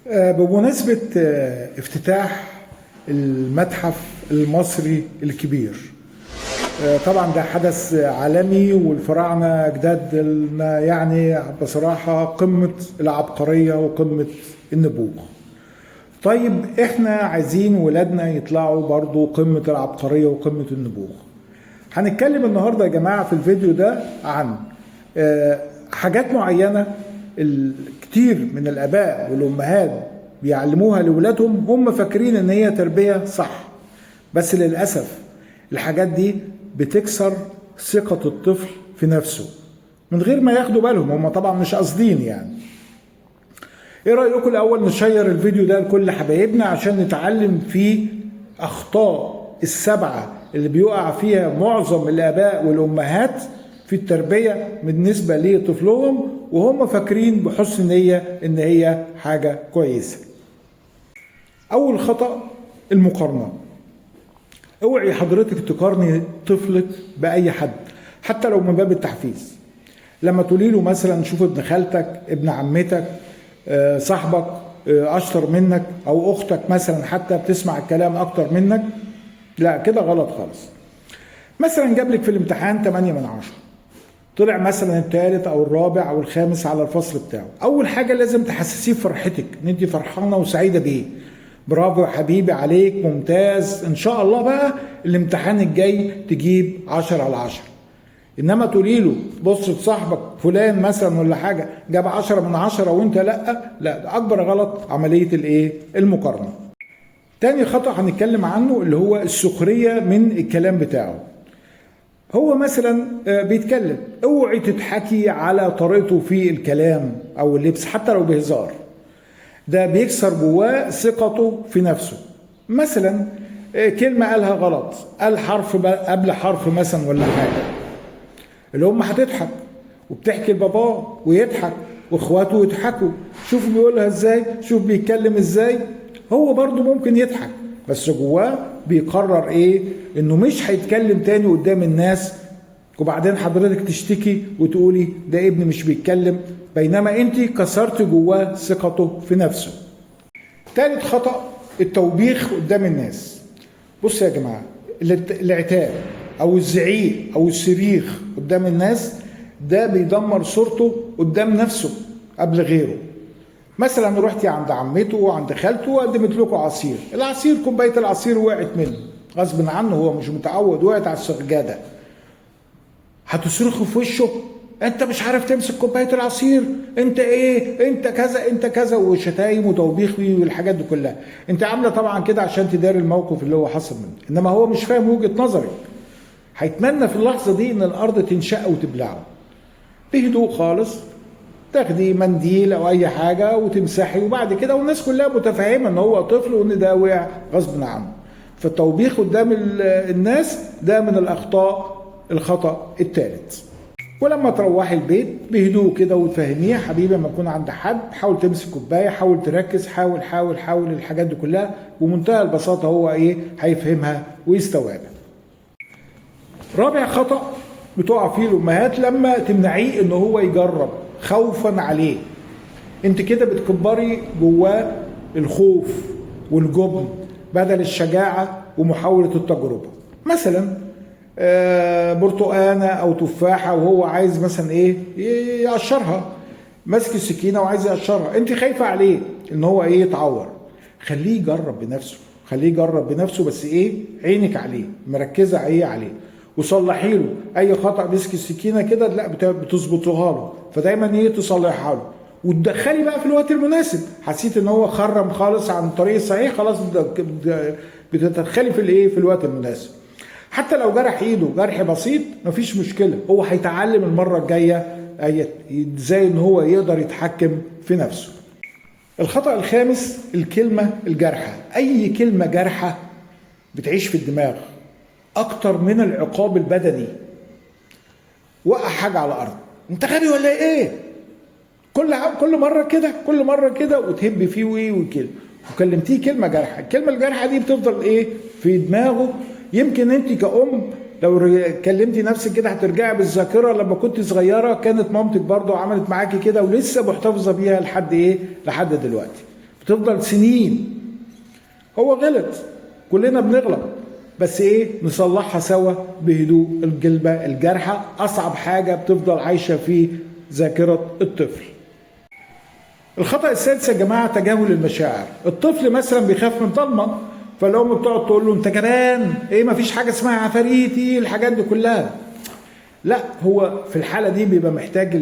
بمناسبة افتتاح المتحف المصري الكبير. طبعا ده حدث عالمي والفراعنة أجداد يعني بصراحة قمة العبقرية وقمة النبوغ. طيب احنا عايزين ولادنا يطلعوا برضو قمة العبقرية وقمة النبوغ. هنتكلم النهاردة يا جماعة في الفيديو ده عن حاجات معينة كتير من الآباء والأمهات بيعلموها لأولادهم، هم فاكرين إن هي تربية صح، بس للأسف الحاجات دي بتكسر ثقة الطفل في نفسه من غير ما ياخدوا بالهم. هم طبعا مش قاصدين يعني. ايه رأيكم الأول نشير الفيديو ده لكل حبايبنا عشان نتعلم فيه أخطاء السبعة اللي بيقع فيها معظم الآباء والأمهات في التربية بالنسبة لطفلهم، وهم فاكرين بحسن نية إن هي حاجة كويسة. أول خطأ المقارنة. اوعي حضرتك تقارني طفلك بأي حد حتى لو من باب التحفيز. لما تقولي له مثلا شوف ابن خالتك، ابن عمتك، صاحبك أشطر منك، أو أختك مثلا حتى بتسمع الكلام أكتر منك، لا كده غلط خالص. مثلا جاب لك في الامتحان 8 من 10، طلع مثلا الثالث او الرابع او الخامس على الفصل بتاعه. اول حاجه لازم تحسسيه بفرحتك، ان انت فرحانه وسعيده بيه. برافو يا حبيبي عليك، ممتاز، ان شاء الله بقى الامتحان الجاي تجيب 10 على 10. انما تقولي له بص لصاحبك فلان مثلا ولا حاجه جاب 10 من 10 وانت لا، ده اكبر غلط، عمليه المقارنه. تاني خطأ هنتكلم عنه اللي هو السخريه من الكلام بتاعه. هو مثلا بيتكلم، اوعي تضحكي على طريقته في الكلام او اللبس حتى لو بهزار، ده بيكسر جواه ثقته في نفسه. مثلا كلمة قالها غلط، قال حرف قبل حرف مثلا ولا حاجة، الأم هتضحك وبتحكي لباباه ويضحك واخواته يضحكوا، شوف بيقولها ازاي، شوف بيتكلم ازاي. هو برضو ممكن يضحك بس جواه بيقرر انه مش هيتكلم تاني قدام الناس، وبعدين حضرتك تشتكي وتقولي ده ابني مش بيتكلم، بينما انت كسرت جواه ثقته في نفسه. ثالث خطأ التوبيخ قدام الناس. بص يا جماعة، العتاب او الزعيق او الصريخ قدام الناس ده بيدمر صورته قدام نفسه قبل غيره. مثلا رحتي عند عمته وعند خالته وقدمت لكم عصير، العصير كوبايه العصير وقعت منه غصب عنه، هو مش متعود، وقعت على السجاده. هتصرخوا في وشه انت مش عارف تمسك كوبايه العصير، انت انت كذا انت كذا، وشتايم وتوبيخ والحاجات دي كلها. انت عامله طبعا كده عشان تداري الموقف اللي هو حصل منه، انما هو مش فاهم وجهه نظرك. هيتمنى في اللحظه دي ان الارض تنشق وتبلعه. بهدوء خالص تاخدي منديل او اي حاجه وتمسحي، وبعد كده والناس كلها متفاهمه ان هو طفل وان ده وقع غصب عنه. فالتوبيخ قدام الناس ده من الاخطاء، الخطا الثالث. ولما تروحي البيت بهدوء كده وتفهميه حبيبي لما تكون عند حد حاول تمسك كوبايه، حاول تركز، حاول حاول حاول، الحاجات دي كلها بمنتهى البساطه هو هيفهمها ويستوعبها. رابع خطا بتقع فيه الامهات لما تمنعيه ان هو يجرب خوفا عليه. انت كده بتكبري جواه الخوف والجبن بدل الشجاعة ومحاولة التجربة. مثلا برتقانة او تفاحة وهو عايز مثلا يقشرها، ماسك السكينة وعايز يقشرها، انت خايفة عليه ان هو يتعور. خليه يجرب بنفسه، خليه يجرب بنفسه، بس عينك عليه، مركزة عليه، وصلحي له اي خطا. مسك السكينه كده لا بتظبطوها له، فدايما تصلحها له وتدخلي بقى في الوقت المناسب. حسيت ان هو خرم خالص عن الطريق الصحيح، خلاص بتدخلي في الوقت المناسب. حتى لو جرح ايده جرح بسيط مفيش مشكله، هو هيتعلم المره الجايه ازاي ان هو يقدر يتحكم في نفسه. الخطا الخامس الكلمه الجارحه. اي كلمه جارحه بتعيش في الدماغ اكتر من العقاب البدني. وقع حاجه على الارض، انت غبي ولا كل مره كده وتهب فيه وكده، وكلمتيه كلمه جارحه. الكلمه الجارحه دي بتفضل في دماغه. يمكن انت كأم لو كلمتي نفسك كده هترجعي بالذاكره لما كنت صغيره كانت مامتك برضو عملت معاكي كده ولسه محتفظه بيها لحد دلوقتي. هتفضل سنين. هو غلط، كلنا بنغلط، بس ايه، نصلحها سوا بهدوء. الجلبة الجارحة اصعب حاجة بتفضل عايشة في ذاكرة الطفل. الخطأ السادس يا جماعة تجاهل المشاعر. الطفل مثلا بيخاف من ضلمة، فالأم بتقعد تقول له انت جبان، ايه مفيش حاجة اسمها عفاريتي، الحاجات دي كلها. لا، هو في الحالة دي بيبقى محتاج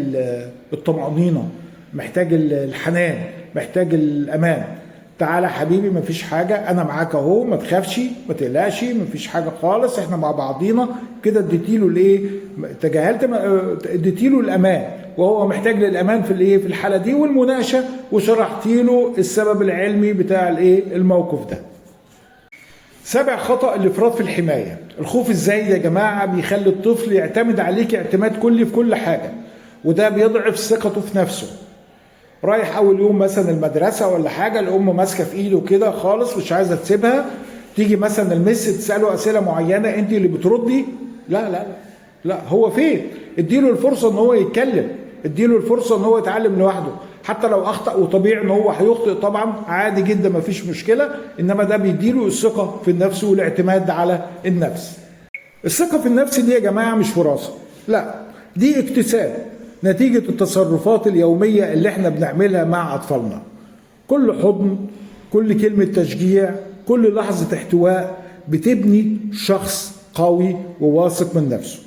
الطمأنينة، محتاج الحنان، محتاج الأمان. تعالى حبيبي مفيش حاجة، أنا معاك أهو، ما تخافش ما تقلقش، مفيش حاجة خالص، إحنا مع بعضينا كده. اديتيله الإيه؟ تجاهلت، اديتيله الأمان، وهو محتاج للأمان في الإيه؟ في الحالة دي والمناقشة، وشرحتيله السبب العلمي بتاع الإيه؟ الموقف ده. سابع خطأ الإفراط في الحماية. الخوف الزايد يا جماعة بيخلي الطفل يعتمد عليك اعتماد كلي في كل حاجة، وده بيضعف ثقته في نفسه. رايح اول يوم مثلا المدرسه ولا حاجه، الام ماسكه في ايده كده خالص مش عايزه تسيبها، تيجي مثلا المس تساله اسئله معينه، انت اللي بتردي. لا لا لا لا، هو فين؟ اديله الفرصه ان هو يتكلم، اديله الفرصه ان هو يتعلم لوحده، حتى لو اخطا، وطبيعي ان هو هيخطئ طبعا، عادي جدا مفيش مشكله، انما ده بيديله الثقه في النفس والاعتماد على النفس. الثقه في النفس دي يا جماعه مش وراثه، لا، دي اكتساب نتيجة التصرفات اليومية اللي احنا بنعملها مع أطفالنا. كل حضن، كل كلمة تشجيع، كل لحظة احتواء بتبني شخص قوي وواثق من نفسه.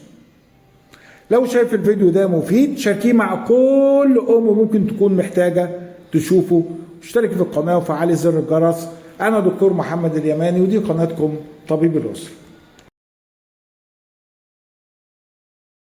لو شايف الفيديو ده مفيد شاركيه مع كل أم ممكن تكون محتاجة تشوفه. اشترك في القناة وفعلي زر الجرس. أنا دكتور محمد اليماني، ودي قناتكم طبيب الأسرة.